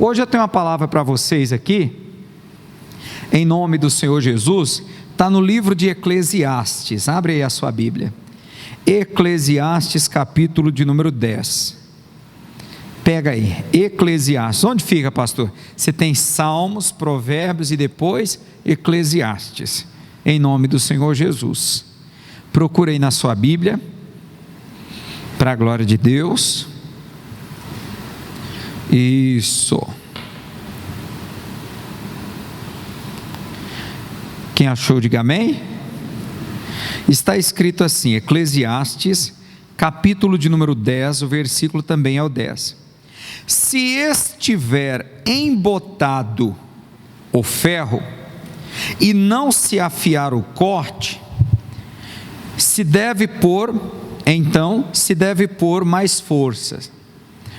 Hoje eu tenho uma palavra para vocês aqui, em nome do Senhor Jesus, está no livro de Eclesiastes, abre aí a sua Bíblia, Eclesiastes capítulo de número 10, pega aí, Eclesiastes, onde fica, pastor? Você tem Salmos, Provérbios e depois Eclesiastes, em nome do Senhor Jesus, procura aí na sua Bíblia, para a glória de Deus. Isso. Quem achou, diga amém. Está escrito assim, Eclesiastes, capítulo de número 10, o versículo também é o 10. Se estiver embotado o ferro, e não se afiar o corte, então se deve pôr mais forças.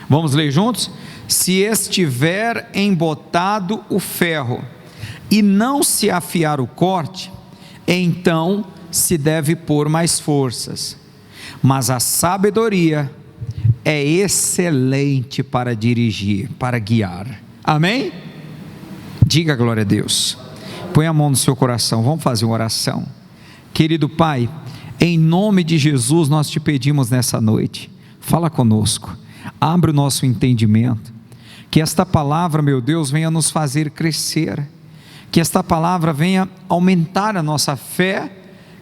Vamos ler juntos? Se estiver embotado o ferro, e não se afiar o corte, então se deve pôr mais forças. Mas a sabedoria é excelente para dirigir, para guiar. Amém? Diga glória a Deus. Põe a mão no seu coração, vamos fazer uma oração. Querido Pai, em nome de Jesus nós te pedimos nessa noite, fala conosco, abre o nosso entendimento, que esta palavra, meu Deus, venha nos fazer crescer, que esta palavra venha aumentar a nossa fé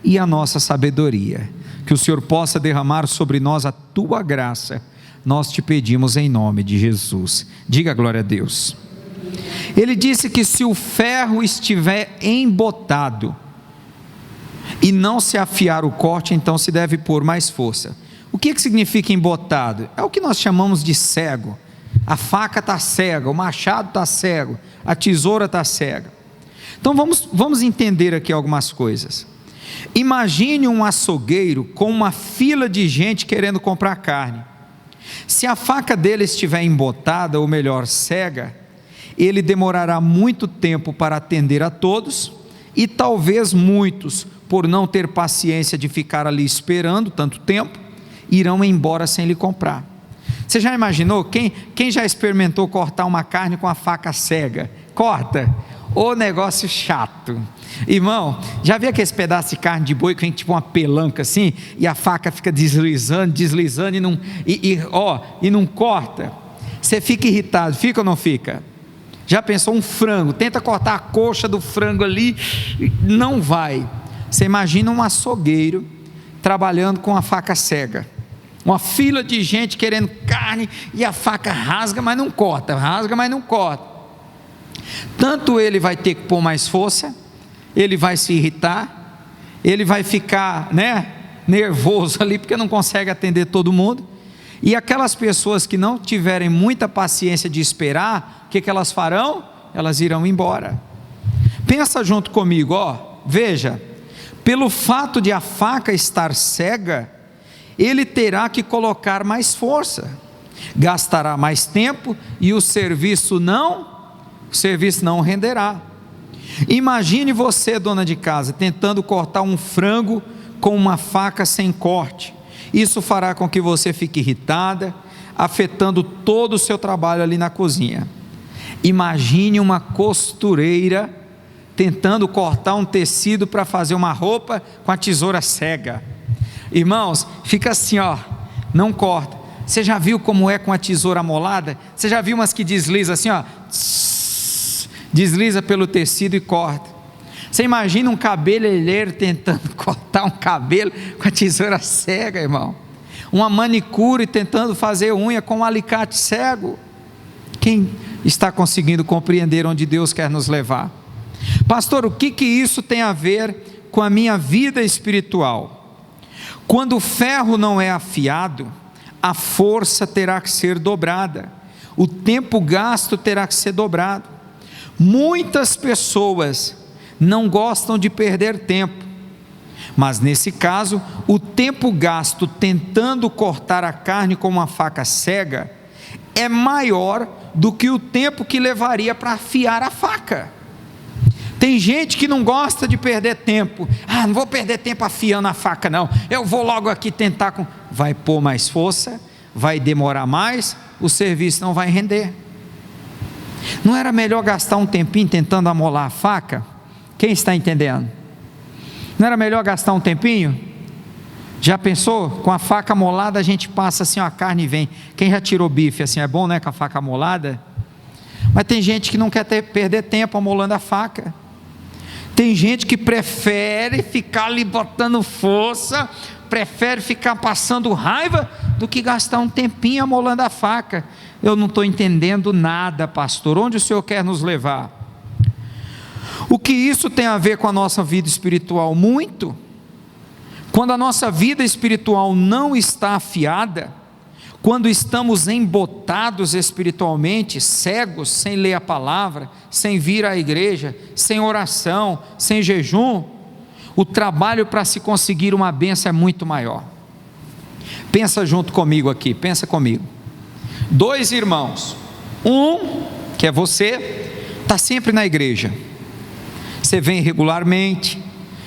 e a nossa sabedoria, que o Senhor possa derramar sobre nós a tua graça, nós te pedimos em nome de Jesus. Diga glória a Deus. Ele disse que se o ferro estiver embotado e não se afiar o corte, então se deve pôr mais força. O que significa embotado? É o que nós chamamos de cego. A faca está cega, o machado está cego, a tesoura está cega. Então vamos entender aqui algumas coisas. Imagine um açougueiro com uma fila de gente querendo comprar carne. Se a faca dele estiver embotada, ou melhor, cega, ele demorará muito tempo para atender a todos, e talvez muitos, por não ter paciência de ficar ali esperando tanto tempo, irão embora sem lhe comprar. Você já imaginou? Quem já experimentou cortar uma carne com a faca cega? Corta, ô negócio chato. Irmão, já viu aqueles pedaços de carne de boi que vem tipo uma pelanca assim, e a faca fica deslizando e não corta? Você fica irritado, fica ou não fica? Já pensou um frango, tenta cortar a coxa do frango ali, não vai. Você imagina um açougueiro trabalhando com a faca cega, uma fila de gente querendo carne, e a faca rasga, mas não corta, rasga, mas não corta. Tanto ele vai ter que pôr mais força, ele vai se irritar, ele vai ficar, nervoso ali, porque não consegue atender todo mundo, e aquelas pessoas que não tiverem muita paciência de esperar, o que elas farão? Elas irão embora. Pensa junto comigo, veja, pelo fato de a faca estar cega, ele terá que colocar mais força, gastará mais tempo, e o serviço não renderá. Imagine você, dona de casa, tentando cortar um frango com uma faca sem corte. Isso fará com que você fique irritada, afetando todo o seu trabalho ali na cozinha. Imagine uma costureira tentando cortar um tecido para fazer uma roupa com a tesoura cega. Irmãos, fica assim, não corta. Você já viu como é com a tesoura amolada? Você já viu umas que desliza assim, desliza pelo tecido e corta. Você imagina um cabeleireiro tentando cortar um cabelo com a tesoura cega, irmão. Uma manicure tentando fazer unha com um alicate cego. Quem está conseguindo compreender onde Deus quer nos levar? Pastor, o que isso tem a ver com a minha vida espiritual? Quando o ferro não é afiado, a força terá que ser dobrada, o tempo gasto terá que ser dobrado. Muitas pessoas não gostam de perder tempo, mas nesse caso, o tempo gasto tentando cortar a carne com uma faca cega é maior do que o tempo que levaria para afiar a faca. Tem gente que não gosta de perder tempo. Não vou perder tempo afiando a faca não, eu vou logo aqui tentar vai pôr mais força, vai demorar mais, o serviço não vai render. Não era melhor gastar um tempinho tentando amolar a faca? Quem está entendendo? Não era melhor gastar um tempinho? Já pensou? Com a faca amolada a gente passa assim, ó, a carne vem. Quem já tirou bife assim, é bom, né, com a faca amolada? Mas tem gente que não quer perder tempo amolando a faca. Tem gente que prefere ficar ali botando força, prefere ficar passando raiva, do que gastar um tempinho amolando a faca. Eu não estou entendendo nada, pastor. Onde o Senhor quer nos levar? O que isso tem a ver com a nossa vida espiritual? Muito. Quando a nossa vida espiritual não está afiada, quando estamos embotados espiritualmente, cegos, sem ler a palavra, sem vir à igreja, sem oração, sem jejum, o trabalho para se conseguir uma bênção é muito maior. Pensa junto comigo aqui, pensa comigo. 2 irmãos, um, que é você, está sempre na igreja, você vem regularmente,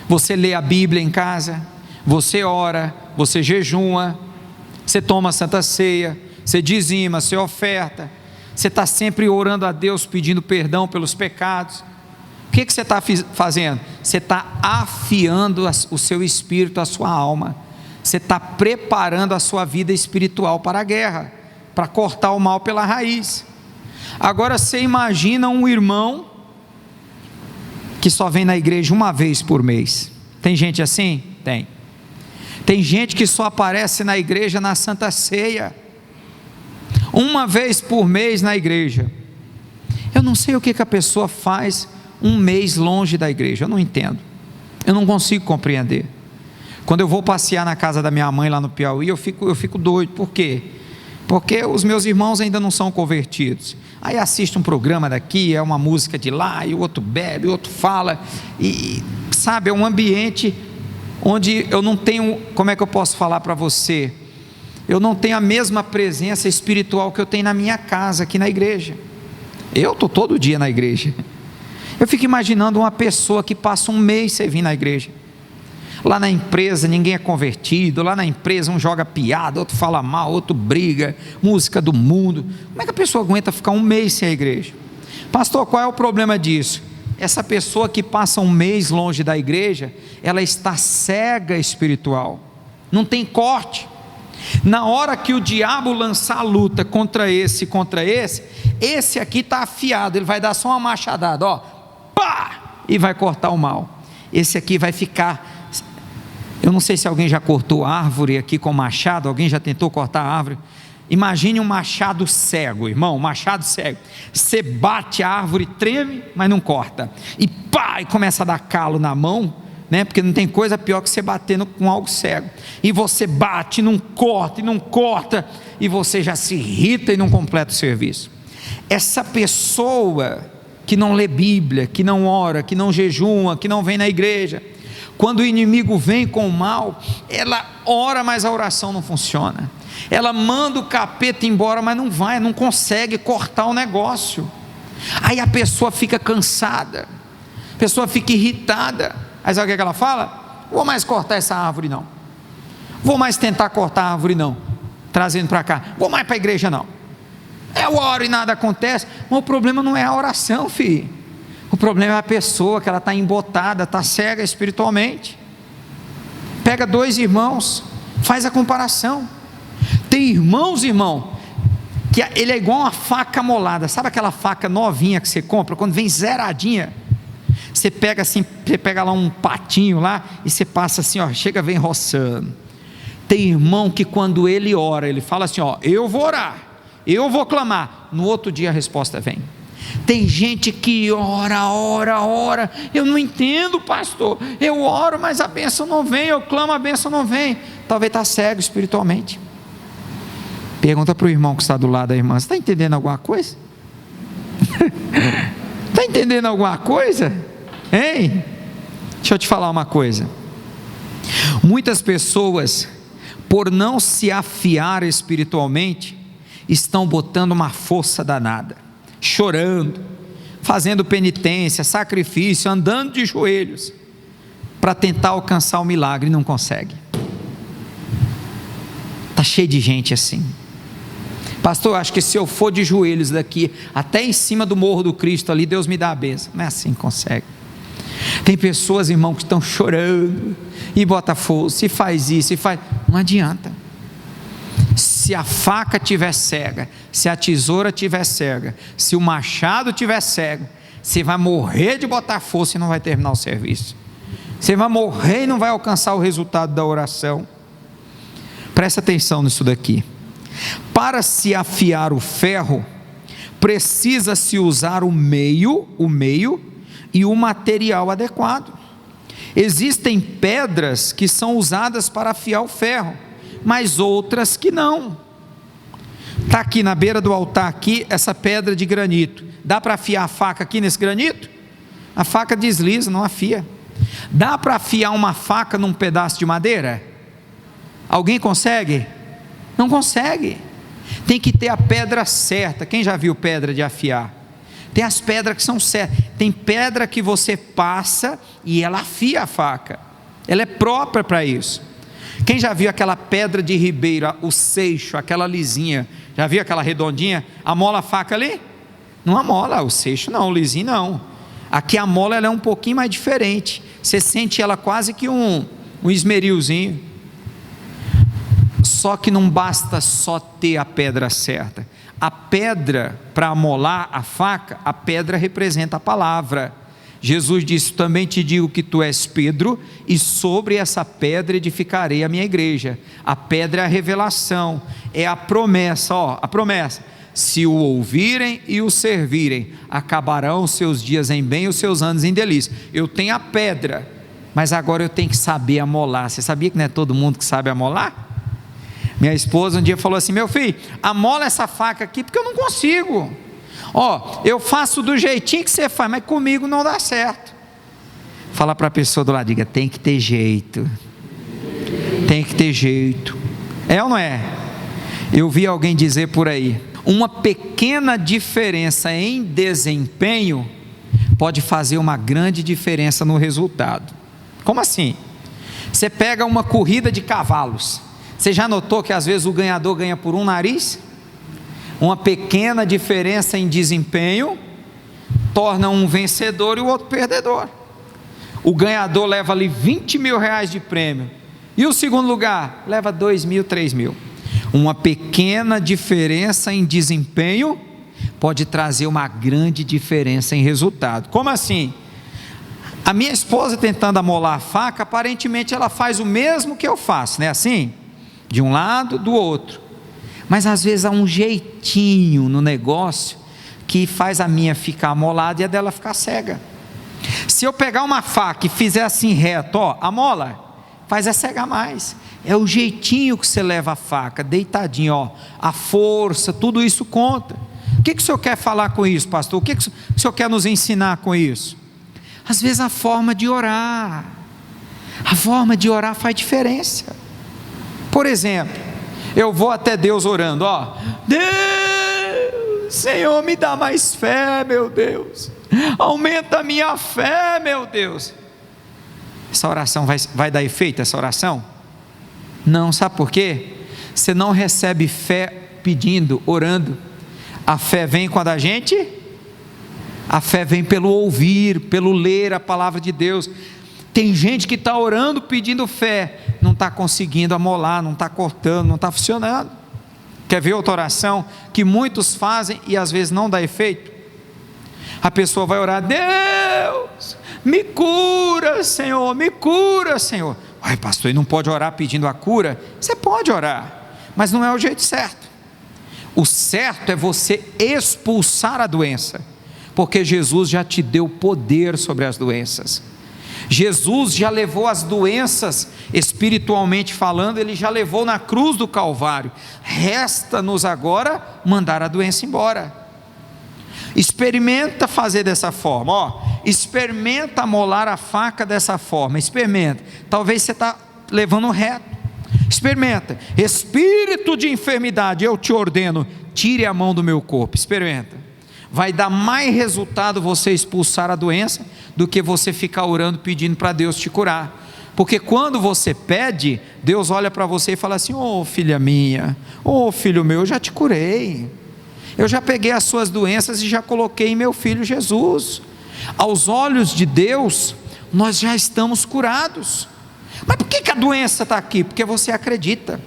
você lê a Bíblia em casa, você ora, você jejuma, você toma Santa Ceia, você dizima, você oferta, você está sempre orando a Deus pedindo perdão pelos pecados. O que você está fazendo? Você está afiando o seu espírito, a sua alma, você está preparando a sua vida espiritual para a guerra, para cortar o mal pela raiz. Agora você imagina um irmão que só vem na igreja uma vez por mês. Tem gente assim? Tem. Tem gente que só aparece na igreja na Santa Ceia, uma vez por mês na igreja. Eu não sei o que a pessoa faz um mês longe da igreja, eu não entendo, eu não consigo compreender. Quando eu vou passear na casa da minha mãe lá no Piauí, eu fico doido. Por quê? Porque os meus irmãos ainda não são convertidos. Aí assiste um programa daqui, é uma música de lá, e o outro bebe, o outro fala, e sabe, é um ambiente onde eu não tenho, como é que eu posso falar para você? Eu não tenho a mesma presença espiritual que eu tenho na minha casa, aqui na igreja. Eu estou todo dia na igreja. Eu fico imaginando uma pessoa que passa um mês sem vir na igreja. Lá na empresa ninguém é convertido, lá na empresa um joga piada, outro fala mal, outro briga, música do mundo. Como é que a pessoa aguenta ficar um mês sem a igreja? Pastor, qual é o problema disso? Essa pessoa que passa um mês longe da igreja, ela está cega espiritual, não tem corte. Na hora que o diabo lançar a luta contra esse aqui está afiado, ele vai dar só uma machadada, ó, pá, e vai cortar o mal. Esse aqui vai ficar, eu não sei se alguém já cortou árvore aqui com machado, alguém já tentou cortar árvore? Imagine um machado cego, irmão, um machado cego. Você bate a árvore, treme, mas não corta. E pá, e começa a dar calo na mão, né? Porque não tem coisa pior que você batendo com algo cego. E você bate, não corta, e você já se irrita e não completa o serviço. Essa pessoa que não lê Bíblia, que não ora, que não jejuma, que não vem na igreja, quando o inimigo vem com o mal, ela ora, mas a oração não funciona. Ela manda o capeta embora, mas não vai, não consegue cortar o negócio. Aí a pessoa fica cansada, a pessoa fica irritada. Aí sabe o que ela fala? Vou mais cortar essa árvore não, vou mais tentar cortar a árvore não, trazendo para cá, vou mais para a igreja não. Eu oro e nada acontece. Mas o problema não é a oração, filho. O problema é a pessoa, que ela está embotada, está cega espiritualmente. Pega 2 irmãos, faz a comparação. Tem irmãos, irmão, que ele é igual uma faca amolada. Sabe aquela faca novinha que você compra, quando vem zeradinha? Você pega assim, você pega lá um patinho lá, e você passa assim, ó, chega, vem roçando. Tem irmão que quando ele ora, ele fala assim, ó, eu vou orar, eu vou clamar, no outro dia a resposta vem. Tem gente que ora, eu não entendo, pastor, eu oro, mas a bênção não vem, eu clamo, a bênção não vem. Talvez está cego espiritualmente. Pergunta para o irmão que está do lado da irmã, você está entendendo alguma coisa? Está entendendo alguma coisa? Hein? Deixa eu te falar uma coisa. Muitas pessoas, por não se afiar espiritualmente, estão botando uma força danada, chorando, fazendo penitência, sacrifício, andando de joelhos, para tentar alcançar o milagre, e não consegue. Está cheio de gente assim. Pastor, acho que se eu for de joelhos daqui até em cima do morro do Cristo ali, Deus me dá a bênção. Não é assim que consegue. Tem pessoas, irmão, que estão chorando e bota força, e faz isso, e faz. Não adianta. Se a faca estiver cega, se a tesoura estiver cega, se o machado estiver cego, você vai morrer de botar força e não vai terminar o serviço. Você vai morrer e não vai alcançar o resultado da oração. Presta atenção nisso daqui. Para se afiar o ferro, precisa-se usar o meio e o material adequado. Existem pedras que são usadas para afiar o ferro, mas outras que não. Está aqui na beira do altar, aqui, essa pedra de granito. Dá para afiar a faca aqui nesse granito? A faca desliza, não afia. Dá para afiar uma faca num pedaço de madeira? Alguém consegue? Não consegue. Tem que ter a pedra certa. Quem já viu pedra de afiar? Tem as pedras que são certas. Tem pedra que você passa e ela afia a faca. Ela é própria para isso. Quem já viu aquela pedra de ribeira, o seixo, aquela lisinha? Já viu aquela redondinha? Amola a faca ali? Não amola, o seixo não, o lisinho não. Aqui a mola ela é um pouquinho mais diferente. Você sente ela quase que um esmerilzinho. Só que não basta só ter a pedra certa. A pedra, para amolar a faca, a pedra representa a palavra. Jesus disse: também te digo que tu és Pedro, e sobre essa pedra edificarei a minha igreja. A pedra é a revelação, é a promessa, a promessa. Se o ouvirem e o servirem, acabarão os seus dias em bem e os seus anos em delícia. Eu tenho a pedra, mas agora eu tenho que saber amolar. Você sabia que não é todo mundo que sabe amolar? Minha esposa um dia falou assim: meu filho, amola essa faca aqui porque eu não consigo. Eu faço do jeitinho que você faz, mas comigo não dá certo. Fala para a pessoa do lado, diga: tem que ter jeito. Tem que ter jeito. É ou não é? Eu vi alguém dizer por aí: uma pequena diferença em desempenho pode fazer uma grande diferença no resultado. Como assim? Você pega uma corrida de cavalos. Você já notou que às vezes o ganhador ganha por um nariz? Uma pequena diferença em desempenho torna um vencedor e o outro perdedor. O ganhador leva ali 20 mil reais de prêmio, e o segundo lugar leva 2 mil, 3 mil. Uma pequena diferença em desempenho pode trazer uma grande diferença em resultado. Como assim? A minha esposa tentando amolar a faca, aparentemente ela faz o mesmo que eu faço, não é assim? De um lado, do outro. Mas às vezes há um jeitinho no negócio que faz a minha ficar amolada e a dela ficar cega. Se eu pegar uma faca e fizer assim reto, amola, faz a cegar mais. É o jeitinho que você leva a faca, deitadinho, a força, tudo isso conta. O que o senhor quer falar com isso, pastor? O que o senhor quer nos ensinar com isso? Às vezes a forma de orar faz diferença. Por exemplo, eu vou até Deus orando, Deus, Senhor, me dá mais fé, meu Deus, aumenta a minha fé, meu Deus. Essa oração vai dar efeito, essa oração? Não, sabe por quê? Você não recebe fé pedindo, orando. A fé vem quando a fé vem pelo ouvir, pelo ler a palavra de Deus. Tem gente que está orando pedindo fé, não está conseguindo amolar, não está cortando, não está funcionando. Quer ver outra oração que muitos fazem e às vezes não dá efeito? A pessoa vai orar: Deus, me cura, Senhor, me cura, Senhor. Ai, pastor, e não pode orar pedindo a cura? Você pode orar, mas não é o jeito certo. O certo é você expulsar a doença, porque Jesus já te deu poder sobre as doenças. Jesus já levou as doenças, espiritualmente falando, Ele já levou na cruz do Calvário. Resta-nos agora mandar a doença embora. Experimenta fazer dessa forma, experimenta amolar a faca dessa forma, experimenta. Talvez você está levando reto. Experimenta. Espírito de enfermidade, eu te ordeno, tire a mão do meu corpo. Experimenta. Vai dar mais resultado você expulsar a doença do que você ficar orando pedindo para Deus te curar. Porque quando você pede, Deus olha para você e fala assim: ô filha minha, ô filho meu, eu já te curei, eu já peguei as suas doenças e já coloquei em meu filho Jesus. Aos olhos de Deus, nós já estamos curados. Mas por que a doença está aqui? Porque você acredita.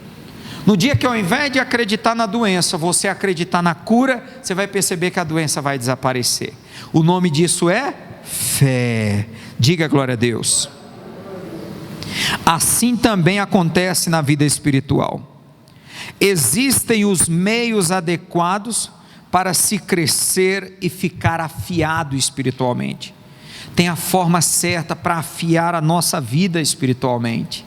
No dia que ao invés de acreditar na doença, você acreditar na cura, você vai perceber que a doença vai desaparecer. O nome disso é fé. Diga glória a Deus. Assim também acontece na vida espiritual. Existem os meios adequados para se crescer e ficar afiado espiritualmente. Tem a forma certa para afiar a nossa vida espiritualmente.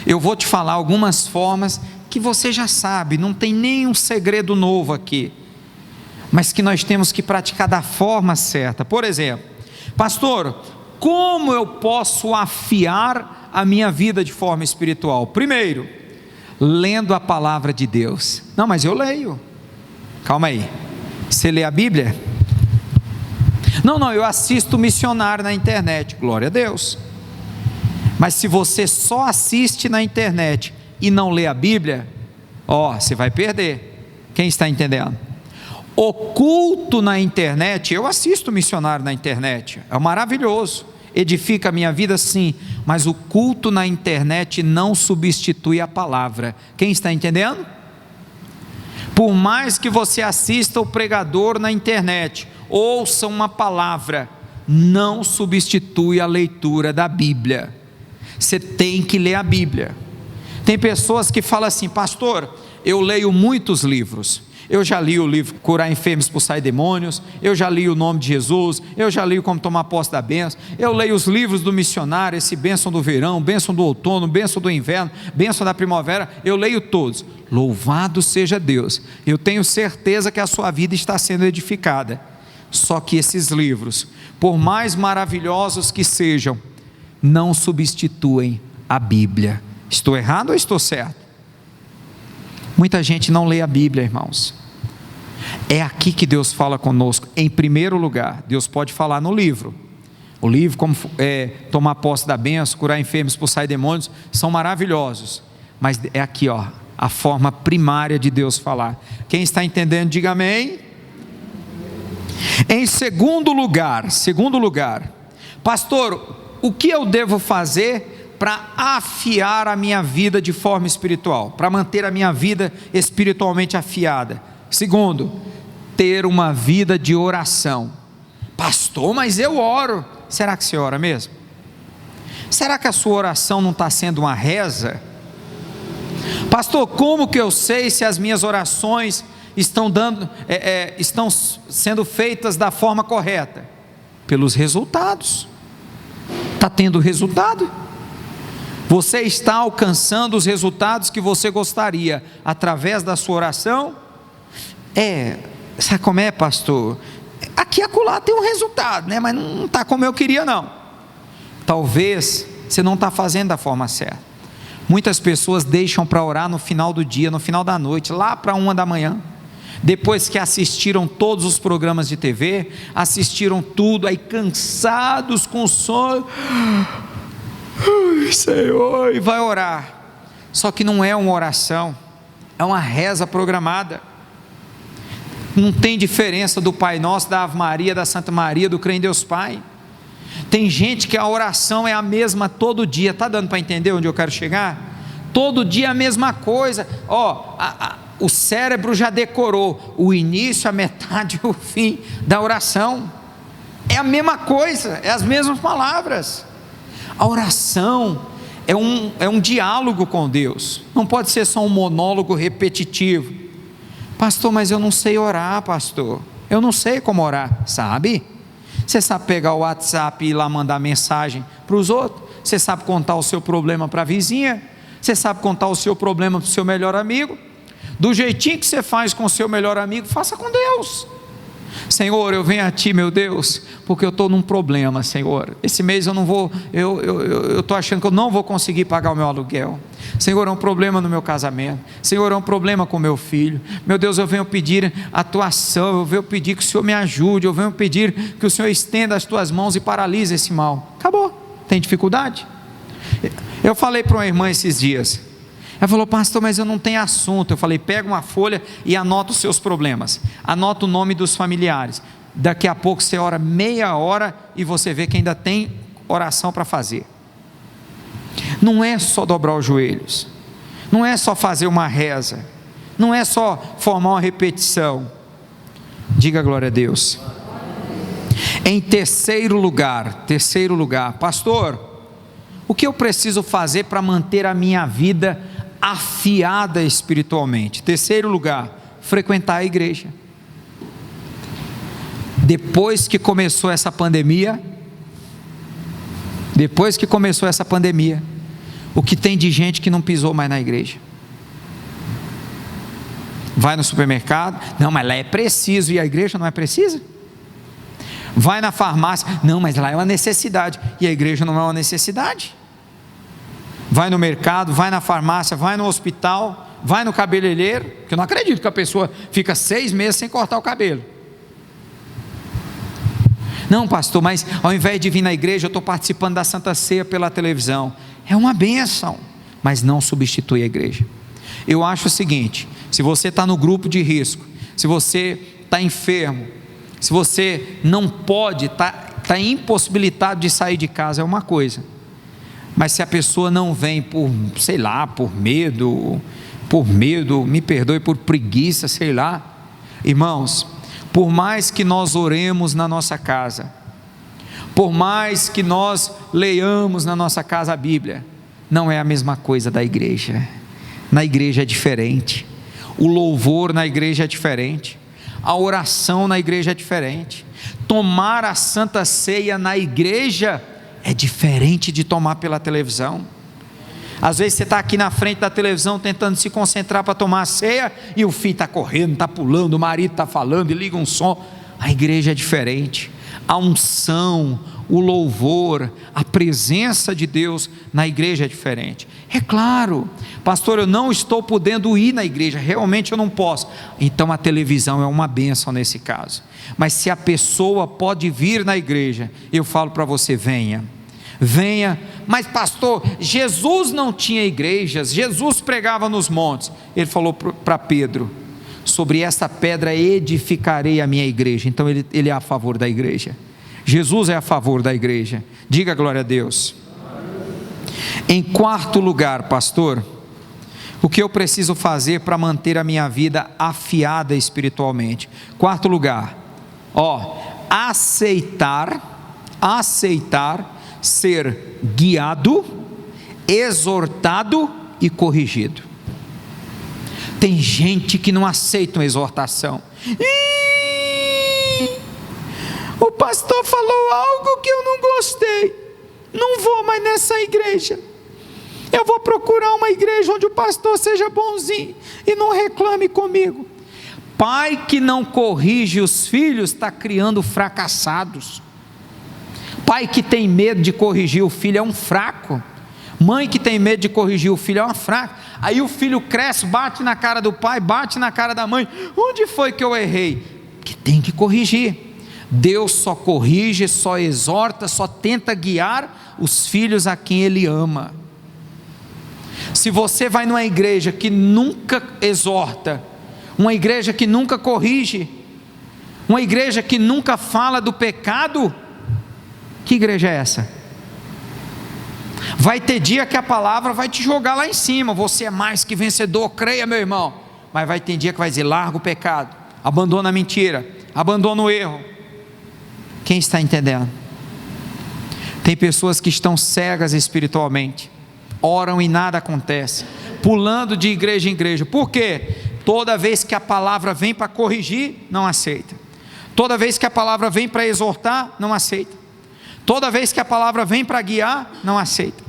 Eu vou te falar algumas formas que você já sabe, não tem nenhum segredo novo aqui, mas que nós temos que praticar da forma certa. Por exemplo, pastor, como eu posso afiar a minha vida de forma espiritual? Primeiro, lendo a palavra de Deus. Não, mas eu leio. Calma aí, você lê a Bíblia? Não, eu assisto missionário na internet. Glória a Deus. Mas se você só assiste na internet e não lê a Bíblia, você vai perder. Quem está entendendo? O culto na internet, eu assisto missionário na internet, é maravilhoso, edifica a minha vida, sim, mas o culto na internet não substitui a palavra. Quem está entendendo? Por mais que você assista o pregador na internet, ouça uma palavra, não substitui a leitura da Bíblia. Você tem que ler a Bíblia. Tem pessoas que falam assim: pastor, eu leio muitos livros, eu já li o livro Curar Enfermos, Expulsar Demônios, eu já li o Nome de Jesus, eu já li Como Tomar Posse da Bênção, eu leio os livros do missionário, esse bênção do verão, bênção do outono, bênção do inverno, bênção da primavera, eu leio todos. Louvado seja Deus, eu tenho certeza que a sua vida está sendo edificada. Só que esses livros, por mais maravilhosos que sejam, não substituem a Bíblia. Estou errado ou estou certo? Muita gente não lê a Bíblia, irmãos. É aqui que Deus fala conosco. Em primeiro lugar, Deus pode falar no livro. O livro, como tomar posse da bênção, curar enfermos, expulsar demônios, são maravilhosos. Mas é aqui, a forma primária de Deus falar. Quem está entendendo, diga amém. Em segundo lugar, pastor, o que eu devo fazer para afiar a minha vida de forma espiritual, para manter a minha vida espiritualmente afiada? Segundo, ter uma vida de oração. Pastor, mas eu oro. Será que você ora mesmo? Será que a sua oração não está sendo uma reza? Pastor, como que eu sei se as minhas orações estão sendo feitas da forma correta? Pelos resultados. Está tendo resultado? Você está alcançando os resultados que você gostaria através da sua oração? Sabe como é, pastor? Aqui e acolá tem um resultado, né? Mas não está como eu queria, não. Talvez você não está fazendo da forma certa. Muitas pessoas deixam para orar no final do dia, no final da noite, lá para 1 da manhã, depois que assistiram todos os programas de TV, assistiram tudo, aí cansados, com sono, Senhor, e vai orar. Só que não é uma oração, é uma reza programada. Não tem diferença do Pai Nosso, da Ave Maria, da Santa Maria, do Crê em Deus Pai. Tem gente que a oração é a mesma todo dia. Está dando para entender onde eu quero chegar? Todo dia a mesma coisa. O cérebro já decorou o início, a metade e o fim da oração. É a mesma coisa, é as mesmas palavras. A oração é um diálogo com Deus. Não pode ser só um monólogo repetitivo. Pastor, mas eu não sei orar, pastor. Eu não sei como orar. Sabe? Você sabe pegar o WhatsApp e ir lá mandar mensagem para os outros? Você sabe contar o seu problema para a vizinha? Você sabe contar o seu problema para o seu melhor amigo? Do jeitinho que você faz com o seu melhor amigo, faça com Deus. Senhor, eu venho a Ti, meu Deus, porque eu estou num problema, Senhor. Esse mês eu não vou, eu estou achando que eu não vou conseguir pagar o meu aluguel. Senhor, é um problema no meu casamento. Senhor, é um problema com meu filho. Meu Deus, eu venho pedir atuação, eu venho pedir que o Senhor me ajude, eu venho pedir que o Senhor estenda as Tuas mãos e paralise esse mal. Acabou. Tem dificuldade? Eu falei para uma irmã esses dias, ela falou: pastor, mas eu não tenho assunto. Eu falei: pega uma folha e anota os seus problemas, anota o nome dos familiares, daqui a pouco você ora meia hora e você vê que ainda tem oração para fazer. Não é só dobrar os joelhos, não é só fazer uma reza, não é só formar uma repetição. Diga glória a Deus. Em terceiro lugar, pastor, o que eu preciso fazer para manter a minha vida afiada espiritualmente? Terceiro lugar, frequentar a igreja. Depois que começou essa pandemia, o que tem de gente que não pisou mais na igreja? Vai no supermercado, não, mas lá é preciso, e a igreja não é precisa? Vai na farmácia, não, mas lá é uma necessidade, e a igreja não é uma necessidade? Vai no mercado, vai na farmácia, vai no hospital, vai no cabeleireiro, porque eu não acredito que a pessoa fica 6 meses sem cortar o cabelo. Não, pastor, mas ao invés de vir na igreja, eu estou participando da Santa Ceia pela televisão. É uma bênção, mas não substitui a igreja. Eu acho o seguinte: se você está no grupo de risco, se você está enfermo, se você não pode, está impossibilitado de sair de casa, é uma coisa. Mas se a pessoa não vem por, sei lá, por medo, me perdoe, por preguiça, sei lá, irmãos, por mais que nós oremos na nossa casa, por mais que nós leiamos na nossa casa a Bíblia, não é a mesma coisa da igreja. Na igreja é diferente, o louvor na igreja é diferente, a oração na igreja é diferente, tomar a Santa Ceia na igreja é diferente de tomar pela televisão. Às vezes você está aqui na frente da televisão tentando se concentrar para tomar a ceia, e o filho está correndo, está pulando, o marido está falando e liga um som. A igreja é diferente, a unção, o louvor, a presença de Deus na igreja é diferente. É claro, pastor, eu não estou podendo ir na igreja, realmente eu não posso. Então a televisão é uma bênção nesse caso. Mas se a pessoa pode vir na igreja, eu falo para você: venha. Mas pastor, Jesus não tinha igrejas, Jesus pregava nos montes. Ele falou para Pedro: sobre esta pedra edificarei a minha igreja. Então ele é a favor da igreja. Jesus é a favor da igreja. Diga glória a Deus. Em quarto lugar, pastor, o que eu preciso fazer para manter a minha vida afiada espiritualmente? Quarto lugar, aceitar ser guiado, exortado e corrigido. Tem gente que não aceita uma exortação. O pastor falou algo que eu não gostei, não vou mais nessa igreja, eu vou procurar uma igreja onde o pastor seja bonzinho e não reclame comigo. Pai que não corrige os filhos está criando fracassados. Pai que tem medo de corrigir o filho é um fraco. Mãe que tem medo de corrigir o filho é uma fraca. Aí o filho cresce, bate na cara do pai, bate na cara da mãe. Onde foi que eu errei? Que tem que corrigir. Deus só corrige, só exorta, só tenta guiar os filhos a quem Ele ama. Se você vai numa igreja que nunca exorta, uma igreja que nunca corrige, uma igreja que nunca fala do pecado, que igreja é essa? Vai ter dia que a palavra vai te jogar lá em cima: você é mais que vencedor, creia, meu irmão. Mas vai ter dia que vai dizer: larga o pecado, abandona a mentira, abandona o erro. Quem está entendendo? Tem pessoas que estão cegas espiritualmente, oram e nada acontece, pulando de igreja em igreja. Por quê? Toda vez que a palavra vem para corrigir, não aceita. Toda vez que a palavra vem para exortar, não aceita. Toda vez que a palavra vem para guiar, não aceita.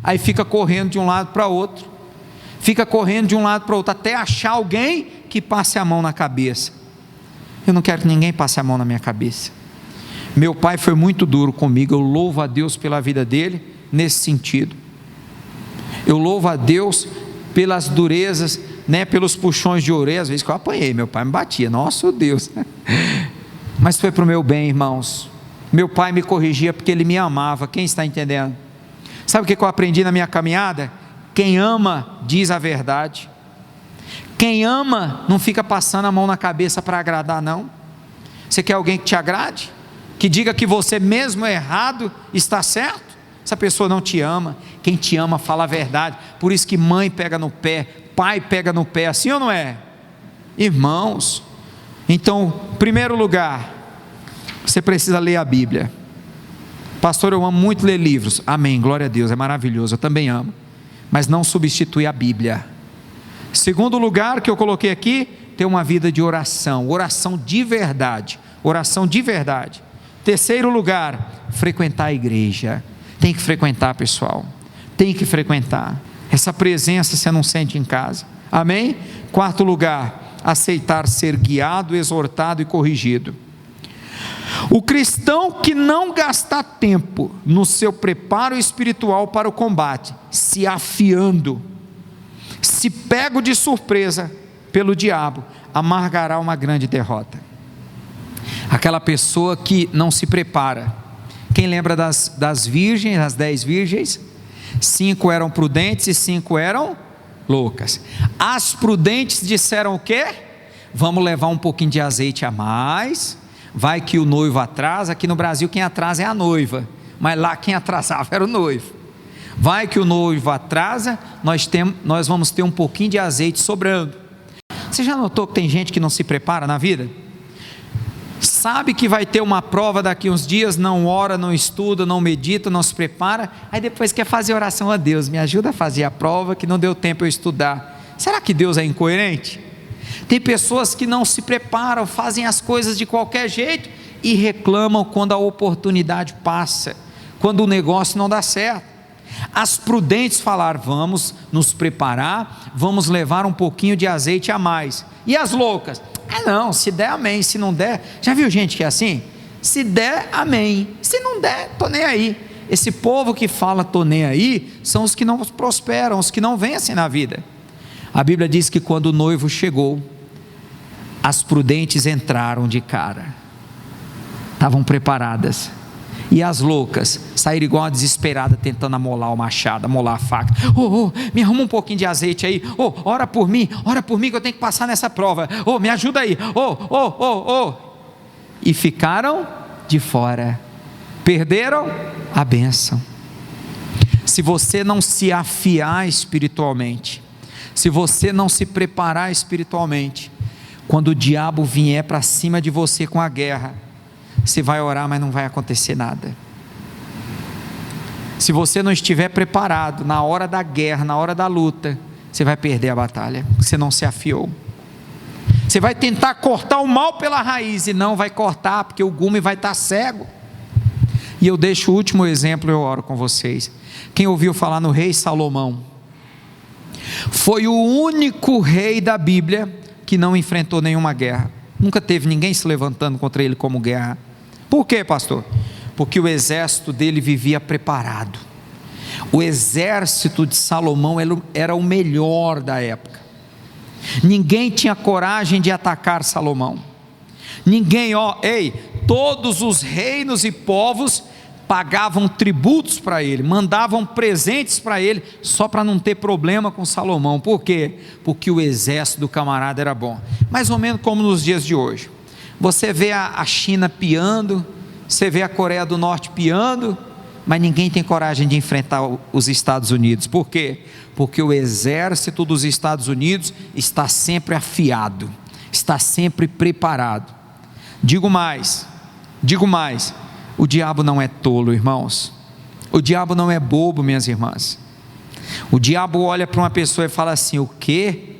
Aí fica correndo de um lado para outro, até achar alguém que passe a mão na cabeça. Eu não quero que ninguém passe a mão na minha cabeça. Meu pai foi muito duro comigo, eu louvo a Deus pela vida dele nesse sentido. Eu louvo a Deus pelas durezas, pelos puxões de orelha. Às vezes que eu apanhei, meu pai me batia, nossa Deus, mas foi para o meu bem, irmãos. Meu pai me corrigia porque ele me amava. Quem está entendendo? Sabe o que eu aprendi na minha caminhada? Quem ama diz a verdade. Quem ama não fica passando a mão na cabeça para agradar, não. Você quer alguém que te agrade? Que diga que você mesmo errado está certo? Essa pessoa não te ama. Quem te ama fala a verdade. Por isso que mãe pega no pé, pai pega no pé, assim ou não é? Irmãos, então, em primeiro lugar, você precisa ler a Bíblia. Pastor, eu amo muito ler livros. Amém, glória a Deus, é maravilhoso, eu também amo. Mas não substitui a Bíblia. Segundo lugar que eu coloquei aqui, ter uma vida de oração, oração de verdade, oração de verdade. Terceiro lugar, frequentar a igreja. Tem que frequentar, pessoal, tem que frequentar. Essa presença você não sente em casa, amém? Quarto lugar, aceitar ser guiado, exortado e corrigido. O cristão que não gastar tempo no seu preparo espiritual para o combate, se afiando, se pego de surpresa pelo diabo, amargará uma grande derrota. Aquela pessoa que não se prepara. Quem lembra das virgens, as 10 virgens? 5 eram prudentes e 5 eram loucas. As prudentes disseram o quê? Vamos levar um pouquinho de azeite a mais, vai que o noivo atrasa. Aqui no Brasil quem atrasa é a noiva, mas lá quem atrasava era o noivo. Vai que o noivo atrasa, nós vamos ter um pouquinho de azeite sobrando. Você já notou que tem gente que não se prepara na vida? Sabe que vai ter uma prova daqui uns dias, não ora, não estuda, não medita, não se prepara, aí depois quer fazer oração a Deus, me ajuda a fazer a prova que não deu tempo eu estudar. Será que Deus é incoerente? Tem pessoas que não se preparam, fazem as coisas de qualquer jeito e reclamam quando a oportunidade passa, quando o negócio não dá certo. As prudentes falaram, vamos nos preparar, vamos levar um pouquinho de azeite a mais. E as loucas? Não, se der amém, se não der, já viu gente que é assim? Se der amém, se não der, tô nem aí. Esse povo que fala tô nem aí, são os que não prosperam, os que não vencem na vida. A Bíblia diz que quando o noivo chegou, as prudentes entraram de cara, estavam preparadas, e as loucas saíram igual uma desesperada, tentando amolar o machado, amolar a faca. Me arruma um pouquinho de azeite aí, ora por mim que eu tenho que passar nessa prova, me ajuda aí, e ficaram de fora, perderam a bênção. Se você não se afiar espiritualmente, se você não se preparar espiritualmente, quando o diabo vier para cima de você com a guerra, você vai orar, mas não vai acontecer nada. Se você não estiver preparado na hora da guerra, na hora da luta, você vai perder a batalha, você não se afiou. Você vai tentar cortar o mal pela raiz e não vai cortar, porque o gume vai estar cego. E eu deixo o último exemplo, eu oro com vocês. Quem ouviu falar no rei Salomão? Foi o único rei da Bíblia que não enfrentou nenhuma guerra. Nunca teve ninguém se levantando contra ele como guerra. Por quê, pastor? Porque o exército dele vivia preparado. O exército de Salomão era o melhor da época. Ninguém tinha coragem de atacar Salomão. Ninguém, todos os reinos e povos pagavam tributos para ele, mandavam presentes para ele, só para não ter problema com Salomão. Por quê? Porque o exército do camarada era bom. Mais ou menos como nos dias de hoje. Você vê a China piando, você vê a Coreia do Norte piando, mas ninguém tem coragem de enfrentar os Estados Unidos. Por quê? Porque o exército dos Estados Unidos está sempre afiado, está sempre preparado. Digo mais, o diabo não é tolo, irmãos. O diabo não é bobo, minhas irmãs. O diabo olha para uma pessoa e fala assim: o quê?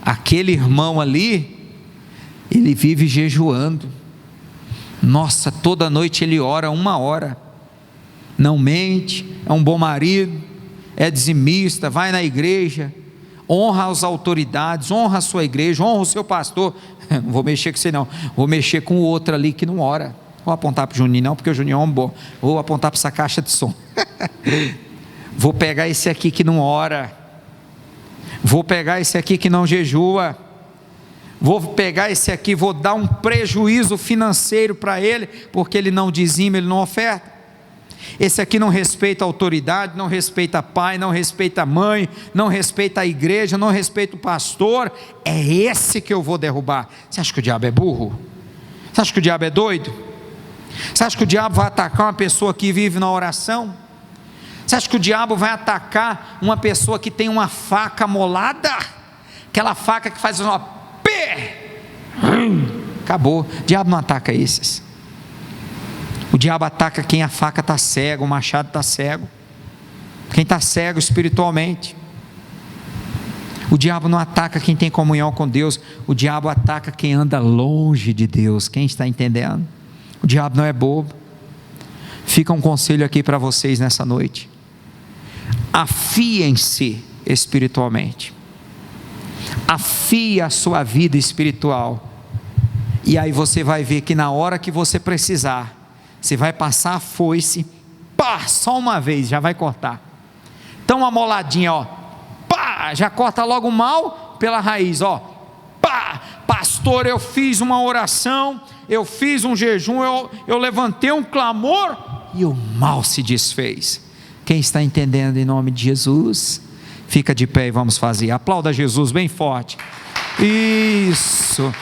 Aquele irmão ali, ele vive jejuando, nossa, toda noite ele ora 1 hora, não mente, é um bom marido, é dizimista, vai na igreja, honra as autoridades, honra a sua igreja, honra o seu pastor. Não vou mexer com você não, vou mexer com o outro ali que não ora. Vou apontar para o Juninho não, porque o Juninho é um bom. Vou apontar para essa caixa de som. Vou pegar esse aqui que não ora, vou pegar esse aqui que não jejua, vou pegar esse aqui, vou dar um prejuízo financeiro para ele, porque ele não dizima, ele não oferta. Esse aqui não respeita a autoridade, não respeita pai, não respeita mãe, não respeita a igreja, não respeita o pastor. É esse que eu vou derrubar. Você acha que o diabo é burro? Você acha que o diabo é doido? Você acha que o diabo vai atacar uma pessoa que vive na oração? Você acha que o diabo vai atacar uma pessoa que tem uma faca molada? Aquela faca que faz uma pé. Acabou. O diabo não ataca esses. O diabo ataca quem a faca está cega, o machado está cego, quem está cego espiritualmente. O diabo não ataca quem tem comunhão com Deus, o diabo ataca quem anda longe de Deus. Quem está entendendo? O diabo não é bobo. Fica um conselho aqui para vocês nessa noite: afiem-se espiritualmente, afie a sua vida espiritual, e aí você vai ver que na hora que você precisar, você vai passar a foice, pá, só uma vez, já vai cortar. Então uma moladinha, ó, pá, já corta logo o mal pela raiz, ó, pá, pastor, eu fiz uma oração, eu fiz um jejum, eu levantei um clamor, e o mal se desfez. Quem está entendendo em nome de Jesus? Fica de pé e vamos fazer. Aplauda Jesus bem forte. Isso.